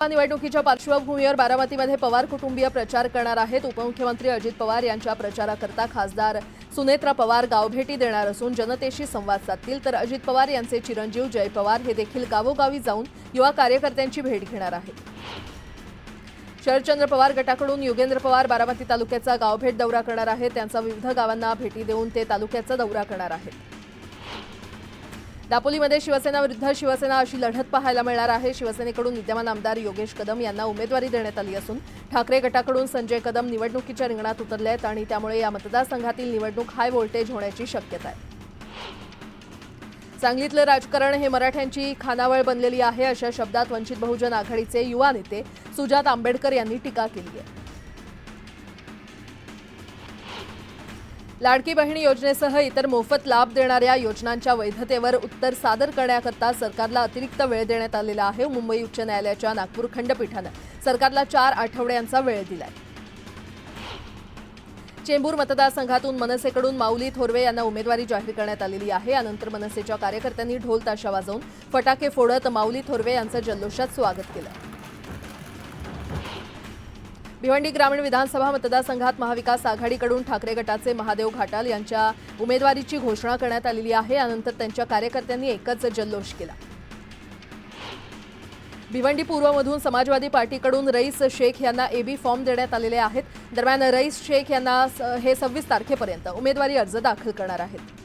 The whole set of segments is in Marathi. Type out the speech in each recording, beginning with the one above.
निवडणुकीच्या पार्श्वभूमीवर बारामतीमध्ये पवार कुटुंबीय प्रचार करणार आहेत। उपमुख्यमंत्री अजित पवार यांच्या प्रचाराकरता खासदार सुनेत्रा पवार गावभेटी देणार असून जनतेशी संवाद साधतील। तर अजित पवार यांचे चिरंजीव जय पवार हे देखील गावोगावी जाऊन युवा कार्यकर्त्यांची भेट घेणार आहेत। शरदचंद्र पवार गटाकडून युगेंद्र पवार बारामती तालुक्याचा गावभेट दौरा करणार आहेत। त्यांचा विविध गावांना भेटी देऊन ते तालुक्याचा दौरा करणार आहेत। दापोलीमध्ये शिवसेना विरुद्ध शिवसेना अशी लढत पाहायला मिळणार आहे। शिवसेनेकडून विद्यमान आमदार योगेश कदम यांना उमेदवारी देण्यात आली असून ठाकरे गटाकडून संजय कदम निवडणुकीच्या रिंगणात उतरले आहेत आणि त्यामुळे या मतदारसंघातील निवडणूक हाय व्होल्टेज होण्याची शक्यता आहे। सांगलीतलं राजकारण हे मराठ्यांची खानावळ बनलेली आहे अशा शब्दात वंचित बहुजन आघाडीचे युवा नेते सुजात आंबेडकर यांनी टीका केली आहे। लाडकी बहीण योजनेसह इतर मोफत लाभ देणाऱ्या योजनांच्या वैधतेवर उत्तर सादर करण्याकरता सरकारला अतिरिक्त वेळ देण्यात आलेला आहे। मुंबई उच्च न्यायालयाच्या नागपूर खंडपीठाने सरकारला 4 आठवड्यांचा वेळ दिलाय। चेंबूर मतदारसंघातून मनसेकडून माऊली थोरवे यांना उमेदवारी जाहीर करण्यात आलेली आहे। यानंतर मनसेच्या कार्यकर्त्यांनी ढोल ताशा वाजवून फटाके फोडत माऊली थोरवे यांचं जल्लोषात स्वागत केलं। भिवंडी ग्रामीण विधानसभा मतदारसंघात महाविकास आघाडीकडून ठाकरे गटाचे महादेव घाटाल यांच्या उमेदवारीची घोषणा करण्यात आलेली आहे। यानंतर त्यांच्या कार्यकर्त्यांनी एकच जल्लोष केला। भिवंडी पूर्वमधून समाजवादी पार्टीकडून रईस शेख यांना एबी फॉर्म देण्यात आलेले आहेत। दरम्यान रईस शेख यांना हे 26 तारखेपर्यंत उमेदवारी अर्ज दाखल करणार आहेत।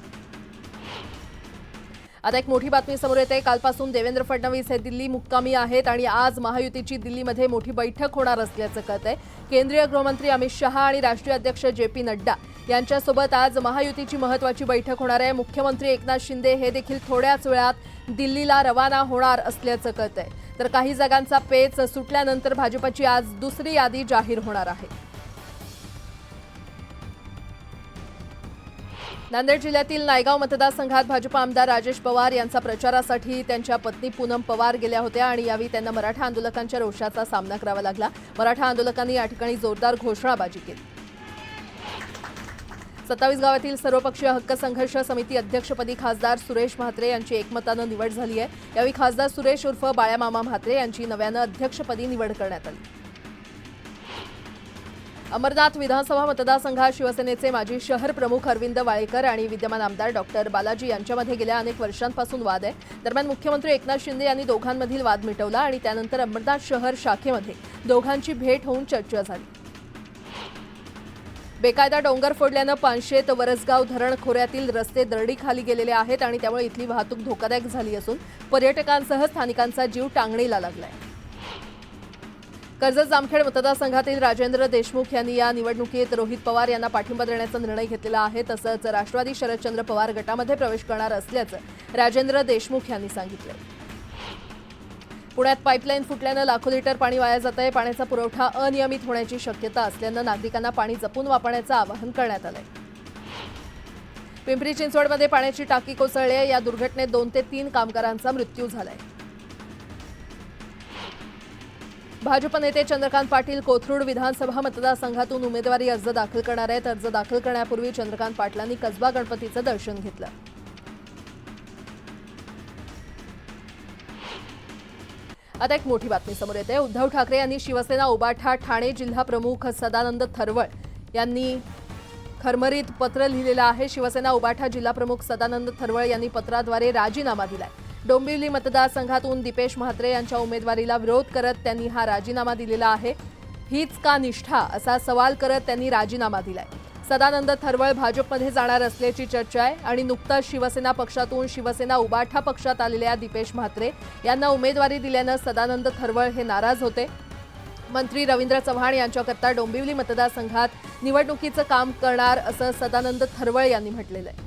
आता एक मोठी बातमी समोर येते। कालपासून देवेंद्र फडणवीस हे दिल्ली मुक्कामी आहेत आणि आज महायुतीची दिल्लीमध्ये मोठी बैठक होणार असल्याचं कळतंय। केंद्रीय गृहमंत्री अमित शहा आणि राष्ट्रीय अध्यक्ष जे.पी. नड्डा यांच्यासोबत आज महायुतीची महत्त्वाची बैठक होणार आहे। मुख्यमंत्री एकनाथ शिंदे हे देखील थोड्याच वेळात दिल्लीला रवाना होणार असल्याचं कळतंय। तर काही जागांचा पेच सुटल्यानंतर भाजपची आज दुसरी यादी जाहीर होणार आहे। नांदेड जिल्ह्यातील नायगाव मतदारसंघात भाजप आमदार राजेश पवार यांचा प्रचारासाठी त्यांच्या पत्नी पूनम पवार गेल्या होत्या आणि यावेळी त्यांना मराठा आंदोलकांच्या रोषाचा सामना करावा लागला। मराठा आंदोलकांनी या ठिकाणी जोरदार घोषणाबाजी केली। 27 गावातील सर्वपक्षीय हक्क संघर्ष समिती अध्यक्षपदी खासदार सुरेश म्हात्रे यांची एकमतानं निवड झाली आहे। यावेळी खासदार सुरेश उर्फ बाळ्यामामा म्हात्रे यांची नव्यानं अध्यक्षपदी निवड करण्यात आली। अमरनाथ विधानसभा मतदारसंघात शिवसेनेचे माजी शहर प्रमुख अरविंद वाळेकर आणि विद्यमान आमदार डॉक्टर बालाजी यांच्यामध्ये गेल्या अनेक वर्षांपासून वाद आहे। दरम्यान मुख्यमंत्री एकनाथ शिंदे यांनी दोघांमधील वाद मिटवला आणि त्यानंतर अमरनाथ शहर शाखेमध्ये दोघांची भेट होऊन चर्चा झाली। बेकायदा डोंगर फोडल्यानं पानशेत वरसगाव धरण खोऱ्यातील रस्ते दरडीखाली गेलेले आहेत आणि त्यामुळे इथली वाहतूक धोकादायक झाली असून पर्यटकांसह स्थानिकांचा जीव टांगणीला लागलाय। कर्जत जामखेड मतदारसंघातील राजेंद्र देशमुख यांनी या निवडणुकीत रोहित पवार यांना पाठिंबा देण्याचा निर्णय घेतलेला आहे। तसंच राष्ट्रवादी शरदचंद्र पवार गटामध्ये प्रवेश करणार असल्याचं राजेंद्र देशमुख यांनी सांगितलं। पुण्यात पाईपलाईन फुटल्यानं लाखो लिटर पाणी वाया जात आहे। पाण्याचा पुरवठा अनियमित होण्याची शक्यता असल्यानं नागरिकांना पाणी जपून वापरण्याचं आवाहन करण्यात आलंय। पिंपरी चिंचवडमध्ये पाण्याची टाकी कोसळली आहे। या दुर्घटनेत 2 ते 3 कामगारांचा मृत्यू झालाय। भाजप नेते चंद्रकांत पाटील कोथरूड विधानसभा मतदारसंघातून उमेदवारी अर्ज दाखल करणार आहेत। अर्ज दाखल करण्यापूर्वी चंद्रकांत पाटलांनी कसबा गणपतीचं दर्शन घेतलं। आता एक मोठी बातमी समोर येते। उद्धव ठाकरे यांनी शिवसेना उबाठा ठाणे जिल्हा प्रमुख सदानंद थरवळ यांनी खरमरीत पत्र लिहिलेलं आहे। शिवसेना उबाठा जिल्हा प्रमुख सदानंद थरवळ यांनी पत्राद्वारे राजीनामा दिलाय। डोंबिवली मतदारसंघातून दीपेश म्हात्रे यांच्या उमेदवारीला विरोध करत त्यांनी हा राजीनामा दिलेला आहे। हीच का निष्ठा असा सवाल करत त्यांनी राजीनामा दिलाय। सदानंद थरवळ भाजपमध्ये जाणार असल्याची चर्चा आहे आणि नुकताच शिवसेना पक्षातून शिवसेना उबाठा पक्षात आलेल्या दीपेश म्हात्रे यांना उमेदवारी दिल्यानं सदानंद थरवळ हे नाराज होते। मंत्री रवींद्र चव्हाण यांच्याकरता डोंबिवली मतदारसंघात निवडणुकीचं काम करणार असं सदानंद थरवळ यांनी म्हटलेलं आहे।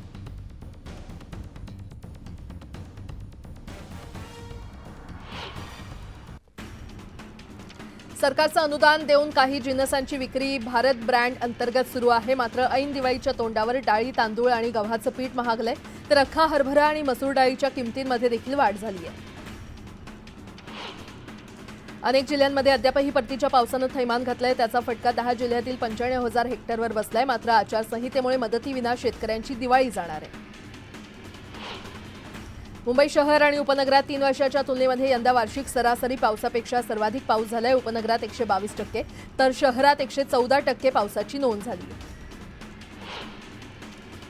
सरकारचं अनुदान देऊन काही जिन्नसांची विक्री भारत ब्रँड अंतर्गत सुरू आहे। मात्र ऐन दिवाळीच्या तोंडावर डाळी तांदूळ आणि गव्हाचं पीठ महागलंय तर अख्खा हरभरा आणि मसूर डाळीच्या किमतींमध्ये देखील वाढ झाली आहे। अनेक जिल्ह्यांमध्ये अद्यापही परतीच्या पावसानं थैमान घातलंय। त्याचा फटका 10 जिल्ह्यातील 95,000 हेक्टरवर बसलाय। मात्र आचारसंहितेमुळे मदतीविना शेतकऱ्यांची दिवाळी जाणार आहे। मुंबई शहर आणि उपनगरात 3 वर्षाच्या तुलनेमध्ये यंदा वार्षिक सरासरी पावसापेक्षा सर्वाधिक पाऊस झालाय। उपनगरात 122%, तर शहरात 114% पावसाची नोंद झाली आहे।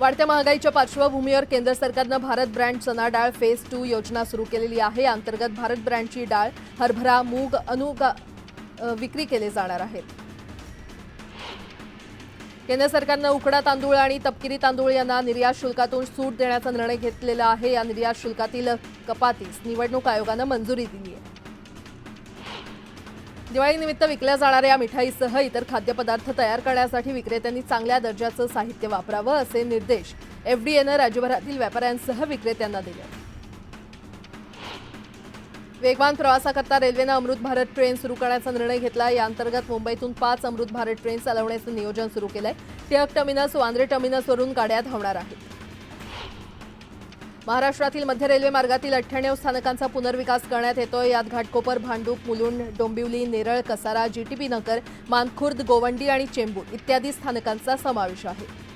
वाढत्या महागाईच्या पार्श्वभूमीवर केंद्र सरकारनं भारत ब्रँड चना डाळ फेज 2 योजना सुरू केलेली आहे। या अंतर्गत भारत ब्रँडची डाळ, हरभरा, मूग विक्री केले जाणार आहेत। केंद्र सरकारनं उकडा तांदूळ आणि तपकिरी तांदूळ यांना निर्यात शुल्कातून सूट देण्याचा निर्णय घेतलेला आहे। या निर्यात शुल्कातील कपातीस निवडणूक आयोगानं मंजुरी दिली आहे। दिवाळीनिमित्त विकल्या जाणाऱ्या मिठाईसह इतर खाद्यपदार्थ तयार करण्यासाठी विक्रेत्यांनी चांगल्या दर्जाचं साहित्य वापरावं असे निर्देश एफडीएनं राज्यभरातील व्यापाऱ्यांसह विक्रेत्यांना दिले। वेगवान प्रवासाकरता रेल्वेनं अमृत भारत ट्रेन सुरू करण्याचा निर्णय घेतला। या अंतर्गत मुंबईतून 5 अमृत भारत ट्रेन चालवण्याचं नियोजन सुरू केलंय। टिळक टर्मिनस, वांद्रे टर्मिनसवरून गाड्या धावणार आहेत। महाराष्ट्रातील मध्य रेल्वे मार्गातील 98 स्थानकांचा पुनर्विकास करण्यात येतोय। यात घाटकोपर, भांडूप, मुलुंड, डोंबिवली, नेरळ, कसारा, जीटीपी नगर, मानखुर्द, गोवंडी आणि चेंबूर इत्यादी स्थानकांचा समावेश आहे।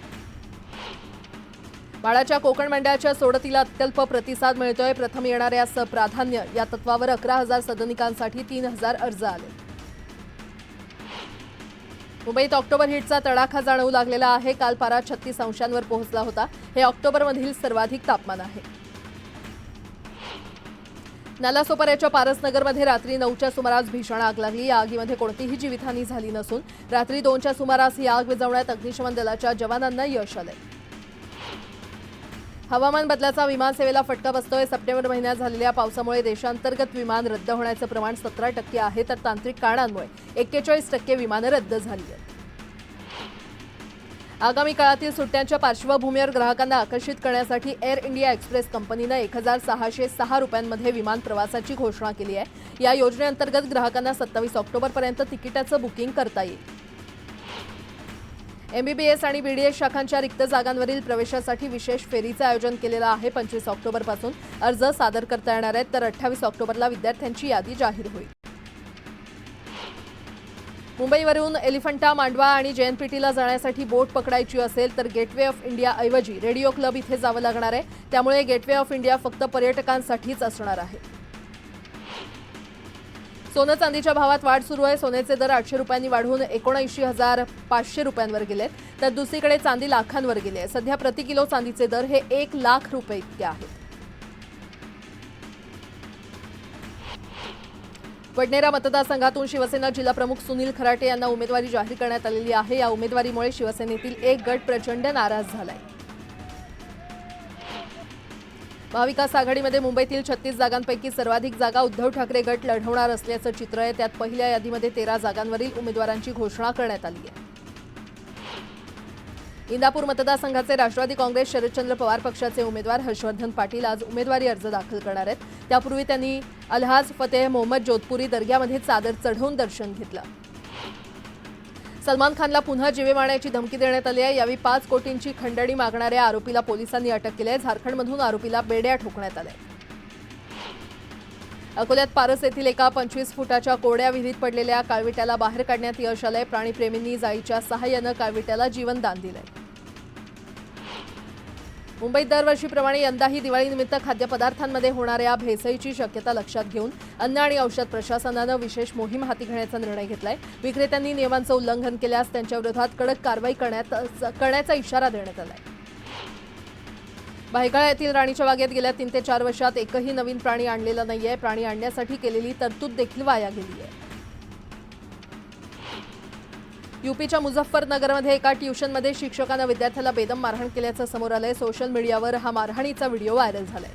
बाळाच्या कोकण मंडळाच्या सोडतीला अत्यल्प प्रतिसाद मिळतोय। प्रथम येणाऱ्यास प्राधान्य या तत्वावर 11,000 सदनिकांसाठी 3,000 अर्ज आले। मुंबईत ऑक्टोबर हिटचा तडाखा जाणवू लागलेला आहे। काल पारा 36 अंशांवर पोहोचला होता। हे ऑक्टोबरमधील सर्वाधिक तापमान आहे। नालासोपाऱ्याच्या पारसनगरमध्ये रात्री 9च्या सुमारास भीषण आग लागली। या आगीमध्ये कोणतीही जीवितहानी झाली नसून रात्री 2च्या सुमारास ही आग विझवण्यात अग्निशमन दलाच्या जवानांना यश आले। हवामान बदलाचा विमान सेवेला फटका बसतोय। सप्टेंबर महिन्यात झालेल्या पावसामुळे देशांतर्गत विमान रद्द होण्याचं प्रमाण 17% आहे, तर तांत्रिक कारणांमुळे 41% विमानं रद्द झाली आहेत। आगामी काळातील सुट्ट्यांच्या पार्श्वभूमीवर ग्राहकांना आकर्षित करण्यासाठी एअर इंडिया एक्सप्रेस कंपनीनं 1,606 रुपयांमध्ये विमान प्रवासाची घोषणा केली आहे। या योजनेअंतर्गत ग्राहकांना 27 ऑक्टोबरपर्यंत तिकिटाचं बुकिंग करता येईल। एमबीबीएस आणि बीडीएस शाखांच्या रिक्त जागांवरील प्रवेशासाठी विशेष फेरीचं आयोजन केलेलं आहे। 25 ऑक्टोबरपासून अर्ज सादर करता येणार आहेत, तर 28 ऑक्टोबरला विद्यार्थ्यांची यादी जाहीर होईल। मुंबईवरून एलिफंटा, मांडवा आणि जेएनपीटीला जाण्यासाठी बोट पकडायची असेल तर गेटवे ऑफ इंडिया ऐवजी रेडिओ क्लब इथे जावं लागणार आहे। त्यामुळे गेटवे ऑफ इंडिया फक्त पर्यटकांसाठीच असणार आहे। सोनं चांदीच्या भावात वाढ सुरू आहे। सोन्याचे दर 800 रुपयांनी वाढून 79,500 रुपयांवर गेलेत, तर दुसरीकडे चांदी लाखांवर गेली आहे। सध्या प्रति किलो चांदीचे दर हे 1 लाख रुपये इतके आहेत। वडनेरा मतदारसंघातून शिवसेना जिल्हाप्रमुख सुनील खराटे यांना उमेदवारी जाहीर करण्यात आलेली आहे। या उमेदवारीमुळे शिवसेनेतील एक गट प्रचंड नाराज झालाय। महाविकास आघाडीमध्ये मुंबईतील 36 जागांपैकी सर्वाधिक जागा उद्धव ठाकरे गट लढवणार असल्याचं चित्र आहे। त्यात पहिल्या यादीमध्ये 13 जागांवरील उमेदवारांची घोषणा करण्यात आली आहे। इंदापूर मतदारसंघाचे राष्ट्रवादी काँग्रेस शरदचंद्र पवार पक्षाचे उमेदवार हर्षवर्धन पाटील आज उमेदवारी अर्ज दाखल करणार आहेत। त्यापूर्वी त्यांनी अलहाज फतेह मोहम्मद जोधपुरी दर्ग्यामध्ये चादर चढवून दर्शन घेतलं। सलमान खानला पुन्हा जीवे मारण्याची धमकी देण्यात आली आहे। यावेळी 5 कोटींची खंडणी मागणाऱ्या आरोपीला पोलिसांनी अटक केली आहे। झारखंडमधून आरोपीला बेड्या ठोकण्यात आल्या। अकोल्यात पारस येथील एका 25 फुटाच्या कोरड्या विहिरीत पडलेल्या काळविट्याला बाहेर काढण्यात यश आलंय। प्राणीप्रेमींनी जाळीच्या सहाय्यानं काळविट्याला जीवनदान दिलंय। मुंबईत दरवर्षीप्रमाणे यंदाही दिवाळीनिमित्त खाद्यपदार्थांमध्ये होणाऱ्या भेसळीची शक्यता लक्षात घेऊन अन्न आणि औषध प्रशासनानं विशेष मोहीम हाती घेण्याचा निर्णय घेतलाय। विक्रेत्यांनी नियमांचं उल्लंघन केल्यास त्यांच्याविरोधात कडक कारवाई करण्याचा इशारा देण्यात आलाय। भायखळा येथील राणीच्या बागेत गेल्या 3 ते 4 वर्षात एकही नवीन प्राणी आणलेला नाहीये। प्राणी आणण्यासाठी केलेली तरतूद देखील वाया गेली आहे। यूपीच्या मुझफ्फरनगरमध्ये एका ट्युशनमध्ये शिक्षकानं विद्यार्थ्याला बेदम मारहाण केल्याचं समोर आलंय। सोशल मीडियावर हा मारहाणीचा व्हिडिओ व्हायरल झालाय।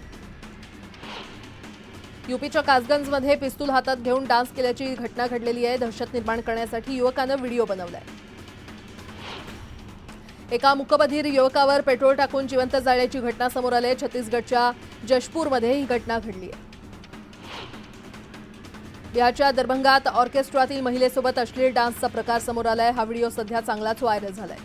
यूपीच्या कासगंजमध्ये पिस्तूल हातात घेऊन डान्स केल्याची घटना घडलेली आहे। दहशत निर्माण करण्यासाठी युवकानं व्हिडिओ बनवलाय। एका मूकबधीर युवकावर पेट्रोल टाकून जिवंत जाळल्याची घटना समोर आली आहे। छत्तीसगडच्या जशपूरमध्ये ही घटना घडली आहे। बिहारच्या दरभंगात ऑर्केस्ट्रातील महिलेसोबत अश्लील डान्सचा प्रकार समोर आलाय। हा व्हिडिओ सध्या चांगलाच व्हायरल झालाय।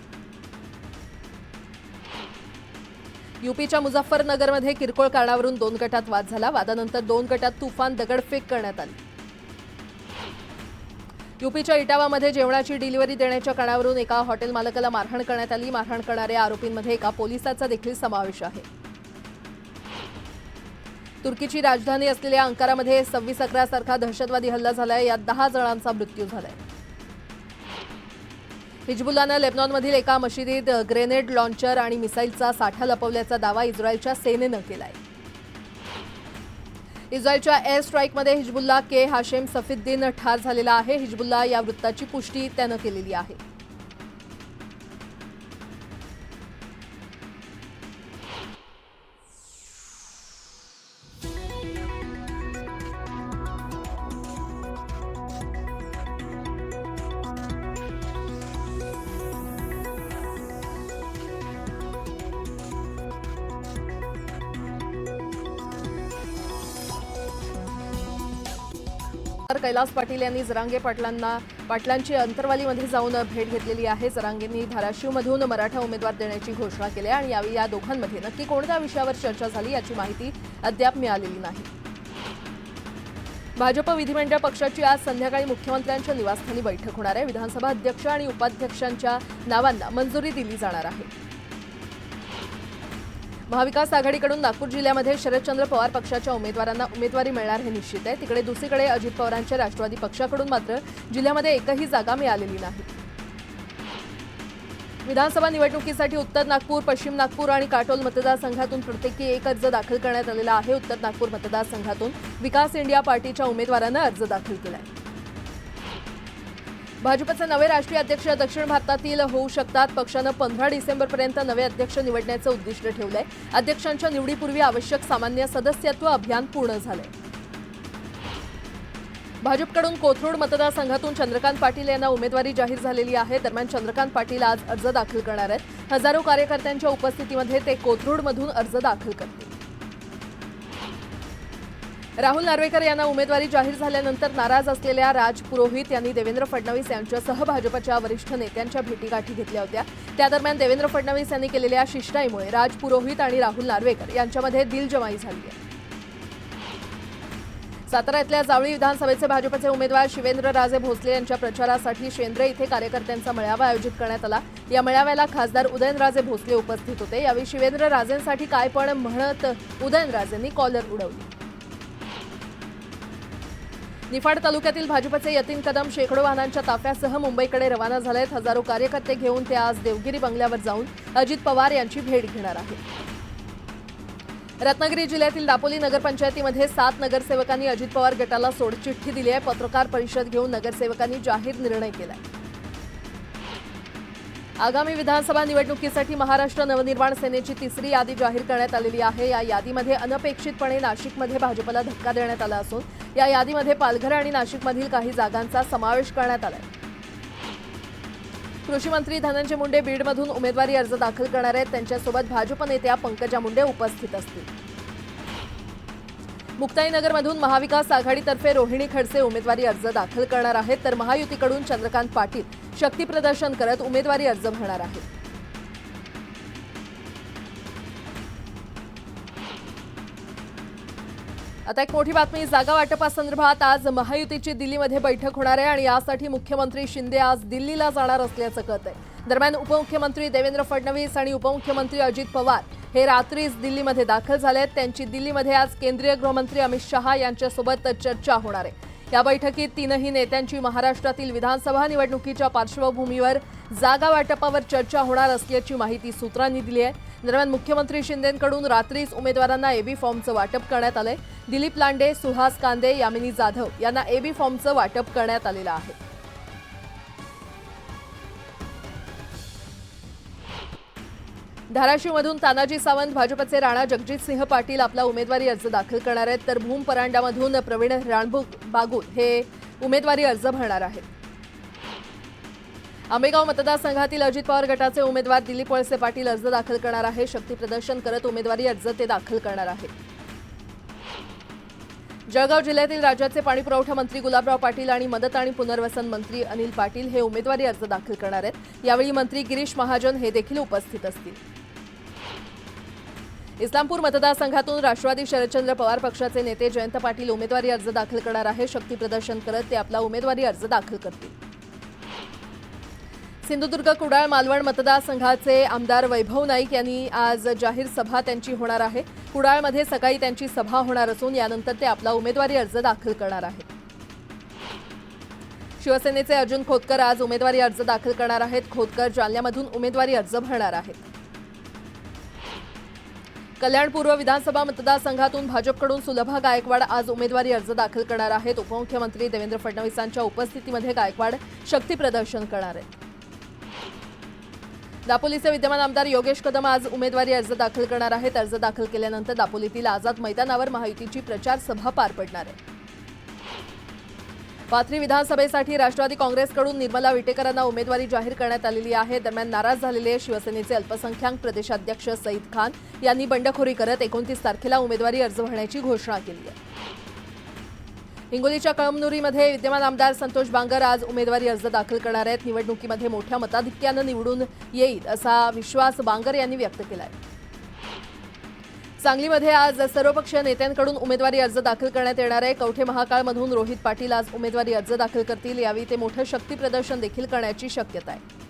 यूपीच्या मुझफ्फरनगरमध्ये किरकोळ कारणावरून 2 गटात वाद झाला। वादानंतर 2 गटात तुफान दगडफेक करण्यात आली। यूपीच्या इटावामध्ये जेवणाची डिलिव्हरी देण्याच्या कारणावरून एका हॉटेल मालकाला मारहाण करण्यात आली। मारहाण करणाऱ्या आरोपींमध्ये एका पोलिसाचा देखील समावेश आहे। तुर्कीची राजधानी असलेल्या अंकारामध्ये 26/11 सारखा दहशतवादी हल्ला झालाय. यात 10 जणांचा मृत्यू झालाय. हिजबुल्लानं लेबनॉनमधील एका मशिदीत ग्रेनेड लॉन्चर आणि मिसाईलचा साठा लपवल्याचा दावा इस्रायलच्या सेनेनं केलाय. इस्रायलच्या एअर स्ट्राईकमध्ये हिजबुल्ला के हाशेम सफीद्दीन ठार झालेला आहे. हिजबुल्ला या वृत्ताची पुष्टी त्यानं केलेली आहे. कैलास पाटील यांनी जरांगे पाटलांची अंतरवालीमध्ये जाऊन भेट घेतलेली आहे. जरांगेंनी धाराशिवमधून मराठा उमेदवार देण्याची घोषणा केली आणि यावेळी या दोघांमध्ये नक्की कोणत्या विषयावर चर्चा झाली याची माहिती अद्याप मिळालेली नाही. भाजप विधिमंडळ पक्षाची आज संध्याकाळी मुख्यमंत्र्यांच्या निवासस्थानी बैठक होणार आहे. विधानसभा अध्यक्ष आणि उपाध्यक्षांच्या नावांना मंजुरी दिली जाणार आहे. महाविकास आघाडीकडून नागपूर जिल्ह्यामध्ये शरदचंद्र पवार पक्षाच्या उमेदवारांना उमेदवारी मिळणार हे निश्चित आहे. तिकडे दुसरीकडे अजित पवारांच्या राष्ट्रवादी पक्षाकडून मात्र जिल्ह्यामध्ये एकही जागा मिळालेली नाही. विधानसभा निवडणुकीसाठी उत्तर नागपूर, पश्चिम नागपूर आणि काटोल मतदारसंघातून प्रत्येकी एक अर्ज दाखल करण्यात आलेला आहे. उत्तर नागपूर मतदारसंघातून विकास इंडिया पार्टीच्या उमेदवारानं अर्ज दाखल केलाय. भाजपचे नवे राष्ट्रीय अध्यक्ष दक्षिण भारतातील होऊ शकतात. पक्षानं 15 डिसेंबरपर्यंत नवे अध्यक्ष निवडण्याचं उद्दिष्ट ठेवलंय. अध्यक्षांच्या निवडीपूर्वी आवश्यक सामान्य सदस्यत्व अभियान पूर्ण झालंय. भाजपकडून कोथरूड मतदारसंघातून चंद्रकांत पाटील यांना उमेदवारी जाहीर झालेली आहे. दरम्यान चंद्रकांत पाटील आज अर्ज दाखल करणार आहेत. हजारो कार्यकर्त्यांच्या उपस्थितीमध्ये ते कोथरूडमधून अर्ज दाखल करतील. राहुल नार्वेकर यांना उमेदवारी जाहीर झाल्यानंतर नाराज असलेल्या राज पुरोहित यांनी देवेंद्र फडणवीस यांच्यासह भाजपच्या वरिष्ठ नेत्यांच्या भेटीगाठी घेतल्या होत्या. त्या दरम्यान देवेंद्र फडणवीस यांनी केलेल्या शिष्टाईमुळे राज पुरोहित आणि राहुल नार्वेकर यांच्यामध्ये दिलजमाई झाली आहे. साताऱ्यातल्या जावळी विधानसभेचे भाजपचे उमेदवार शिवेंद्रराजे भोसले यांच्या प्रचारासाठी शेंद्रे इथे कार्यकर्त्यांचा मेळावा आयोजित करण्यात आला. या मेळाव्याला खासदार उदयनराजे भोसले उपस्थित होते. यावेळी शिवेंद्रराजेंसाठी काय पण म्हणत उदयनराजेंनी कॉलर उडवली. निफाड तालुक्यातील भाजपचे यतीन कदम शेकडो वाहनांच्या ताफ्यासह मुंबईकडे रवाना झालेत. हजारो कार्यकर्ते घेऊन ते आज देवगिरी बंगल्यावर जाऊन अजित पवार यांची भेट घेणार आहेत. रत्नागिरी जिल्ह्यातील दापोली नगरपंचायतीमध्ये 7 नगरसेवकांनी अजित पवार गटाला सोडचिठ्ठी दिली आहे. पत्रकार परिषद घेऊन नगरसेवकांनी जाहीर निर्णय केलाय. आगामी विधानसभा निवडणुकीसाठी महाराष्ट्र नवनिर्माण सेनेची तिसरी यादी जाहीर करण्यात आलेली आहे. या यादीमध्ये अनपेक्षितपणे नाशिकमध्ये भाजपला धक्का देण्यात आला असून या यादीमध्ये पालघर आणि नाशिकमधील काही जागांचा समावेश करण्यात आलाय. कृषी मंत्री धनंजय मुंडे बीडमधून उमेदवारी अर्ज दाखल करणार आहेत. त्यांच्यासोबत भाजप नेत्या पंकजा मुंडे उपस्थित असतील. मुक्ताईनगरमधून महाविकास आघाडीतर्फे रोहिणी खडसे उमेदवारी अर्ज दाखल करणार आहेत. तर महायुतीकडून चंद्रकांत पाटील शक्तीप्रदर्शन करत उमेदवारी अर्ज भरणार आहेत. आता एक मोठी बातमी. जागा वाटपासंदर्भात आज महायुतीची दिल्लीमध्ये बैठक होणार आहे आणि यासाठी मुख्यमंत्री शिंदे आज दिल्लीला जाणार असल्याचं कळत आहे. दरम्यान उपमुख्यमंत्री देवेंद्र फडणवीस आणि उपमुख्यमंत्री अजित पवार हे रात्रीच दिल्लीमध्ये दाखल झालेत. त्यांची दिल्लीमध्ये आज केंद्रीय गृहमंत्री अमित शहा यांच्यासोबत चर्चा होणार आहे. या बैठकीत तीनही नेत्यांची महाराष्ट्रातील विधानसभा निवडणुकीच्या पार्श्वभूमीवर जागा वाटपावर चर्चा होणार असल्याची माहिती सूत्रांनी दिली आहे. दरम्यान मुख्यमंत्री शिंदेंकडून रात्रीच उमेदवारांना एबी फॉर्मचं वाटप करण्यात आलंय. दिलीप लांडे, सुहास कांदे, यामिनी जाधव यांना एबी फॉर्मचं वाटप करण्यात आलेलं आहे. धाराशिवमधून तानाजी सावंत, भाजपचे राणा जगजितसिंह पाटील आपला उमेदवारी अर्ज दाखल करणार आहेत. तर भूम परांडामधून प्रवीण राणबागुल हे उमेदवारी अर्ज भरणार आहेत. आंबेगाव मतदारसंघातील अजित पवार गटाचे उमेदवार दिलीप वळसे पाटील अर्ज दाखल करणार आहे. शक्तीप्रदर्शन करत उमेदवारी अर्ज ते दाखल करणार आहेत. जळगाव जिल्ह्यातील राज्याचे पाणीपुरवठा मंत्री गुलाबराव पाटील आणि मदत आणि पुनर्वसन मंत्री अनिल पाटील हे उमेदवारी अर्ज दाखल करणार आहेत. यावेळी मंत्री गिरीश महाजन हे देखील उपस्थित असतील. इस्लामपूर मतदारसंघातून राष्ट्रवादी शरदचंद्र पवार पक्षाचे नेते जयंत पाटील उमेदवारी अर्ज दाखल करणार आहे. शक्तीप्रदर्शन करत ते आपला उमेदवारी अर्ज दाखल करतील. सिंधुदुर्ग, कुडाळ, मालवण मतदारसंघाचे आमदार वैभव नाईक यांनी आज जाहीर सभा त्यांची होणार आहे. कुडाळमध्ये सकाळी त्यांची सभा होणार असून यानंतर ते आपला उमेदवारी अर्ज दाखल करणार आहेत. शिवसेनेचे अर्जुन खोतकर आज उमेदवारी अर्ज दाखल करणार आहेत. खोतकर जालन्यामधून उमेदवारी अर्ज भरणार आहेत. कल्याण पूर्व विधानसभा मतदारसंघातून भाजपकडून सुलभा गायकवाड आज उमेदवारी अर्ज दाखल करणार आहेत. उपमुख्यमंत्री देवेंद्र फडणवीसांच्या उपस्थितीमध्ये गायकवाड शक्ती प्रदर्शन करणार आहेत. दापोलीचे विद्यमान आमदार योगेश कदम आज उमेदवारी अर्ज दाखल करणार आहेत. अर्ज दाखल केल्यानंतर दापोलीतील आझाद मैदानावर महायुतीची प्रचार सभा पार पडणार आहे. पाथरी विधानसभेसाठी राष्ट्रवादी काँग्रेसकडून निर्मला विटेकरांना उमेदवारी जाहीर करण्यात आलेली आहे. दरम्यान नाराज झालेले शिवसेनेचे अल्पसंख्याक प्रदेशाध्यक्ष सईद खान यांनी बंडखोरी करत 29 तारखेला उमेदवारी अर्ज भरण्याची घोषणा केली आहे. हिंगोलीच्या कळमनुरीमध्ये विद्यमान आमदार संतोष बांगर आज उमेदवारी अर्ज दाखल करणार आहेत. निवडणुकीमध्ये मोठ्या मताधिक्यानं निवडून येईल असा विश्वास बांगर यांनी व्यक्त केला आहे. सांगलीमध्ये आज सर्वपक्षीय नेत्यांकडून उमेदवारी अर्ज दाखल करण्यात येणार आहे. कवठे महाकाळमधून रोहित पाटील आज उमेदवारी अर्ज दाखल करतील. यावेळी ते मोठं शक्ती प्रदर्शन देखील करण्याची शक्यता आहे.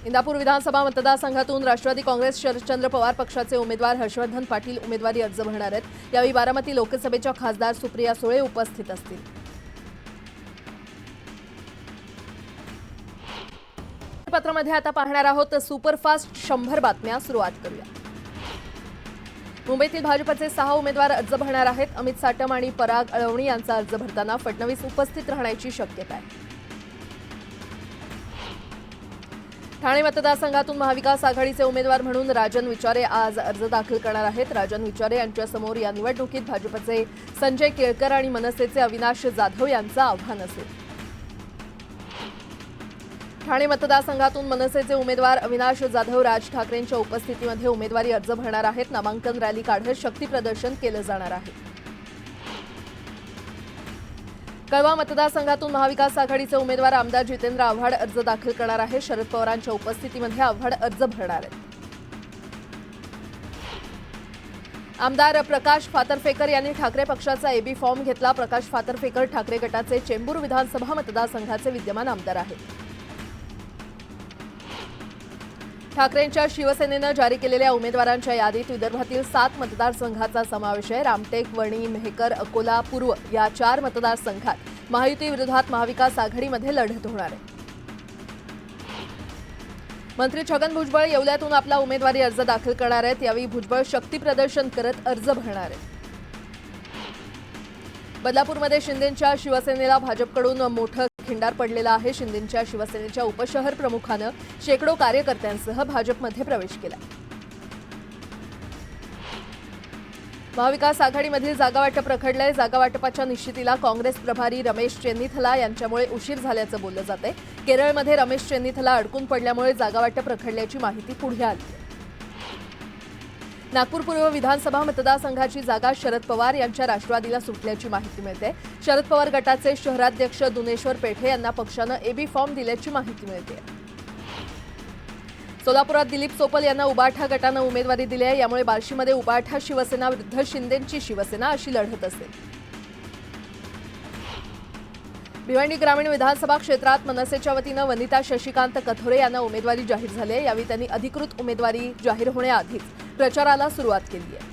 इंदापूर विधानसभा मतदारसंघातून राष्ट्रवादी काँग्रेस शरदचंद्र पवार पक्षाचे उमेदवार हर्षवर्धन पाटील उमेदवारी अर्ज भरणार आहेत. यावेळी बारामती लोकसभेच्या खासदार सुप्रिया सुळे उपस्थित असतील. पत्रामध्ये आता पाहणार आहोत सुपरफास्ट 100 बातम्या. सुरुवात करूया. मुंबईतील भाजपचे 6 उमेदवार अर्ज भरणार आहेत. अमित साटम आणि पराग अळवणी यांचा अर्ज भरताना फडणवीस उपस्थित राहण्याची शक्यता आहे. ठाणे मतदारसंघातून महाविकास आघाडीचे उमेदवार म्हणून राजन विचारे आज अर्ज दाखल करणार आहेत. राजन विचारे यांच्यासमोर या निवडणुकीत भाजपचे संजय केळकर आणि मनसेचे अविनाश जाधव यांचं आव्हान असेल. ठाणे मतदारसंघातून मनसेचे उमेदवार अविनाश जाधव राज ठाकरेंच्या उपस्थितीमध्ये उमेदवारी अर्ज भरणार आहेत. नामांकन रॅली काढत शक्ती प्रदर्शन केलं जाणार आहे. कळवा मतदारसंघातून महाविकास आघाडीचे उमेदवार आमदार जितेंद्र आव्हाड अर्ज दाखल करणार आहे. शरद पवारांच्या उपस्थितीमध्ये आव्हाड अर्ज भरणार आहेत. आमदार प्रकाश फातर्फेकर यांनी ठाकरे पक्षाचा एबी फॉर्म घेतला. प्रकाश फातर्फेकर ठाकरे गटाचे चेंबूर विधानसभा मतदारसंघाचे विद्यमान आमदार आहेत. ठाकरेंच्या शिवसेनेनं जारी केलेल्या उमेदवारांच्या यादीत विदर्भातील 7 मतदारसंघाचा समावेश आहे. रामटेक, वणी, मेहकर, अकोला, पूर्व या 4 मतदारसंघात महायुती विरोधात महाविकास आघाडीमध्ये लढत होणार आहे. मंत्री छगन भुजबळ येवल्यातून आपला उमेदवारी अर्ज दाखल करणार आहेत. यावेळी भुजबळ शक्ती प्रदर्शन करत अर्ज भरणार आहेत. बदलापूरमध्ये शिंदेंच्या शिवसेनेला भाजपकडून मोठं खिंडार पडलेला आहे. शिंदेंच्या शिवसेनेच्या उपशहर प्रमुखानं शेकडो कार्यकर्त्यांसह भाजपमध्ये प्रवेश केला. महाविकास आघाडीमधील जागावाटप रखडलंय. जागावाटपाच्या निश्चितीला काँग्रेस प्रभारी रमेश चेन्नीथला यांच्यामुळे उशीर झाल्याचं बोललं जातंय. केरळमध्ये रमेश चेन्नीथला अडकून पडल्यामुळे जागावाटप रखडल्याची माहिती पुढे आली. नागपूर पूर्व विधानसभा मतदारसंघाची जागा शरद पवार यांच्या राष्ट्रवादीला सुटल्याची माहिती मिळते. शरद पवार गटाचे शहराध्यक्ष दुनेश्वर पेठे यांना पक्षानं एबी फॉर्म दिल्याची माहिती मिळते. सोलापुरात दिलीप सोपल यांना उबाठा गटानं उमेदवारी दिली आहे. यामुळे बार्शीमध्ये उबाठा शिवसेना विरुद्ध शिंदेंची शिवसेना अशी लढत असेल. भिवंडी ग्रामीण विधानसभा क्षेत्रात मनसेच्या वतीनं वनिता शशिकांत कथोरे यांना उमेदवारी जाहीर झाली आहे. यावेळी त्यांनी अधिकृत उमेदवारी जाहीर होण्याआधीच प्रचाराला सुरुवात केली आहे.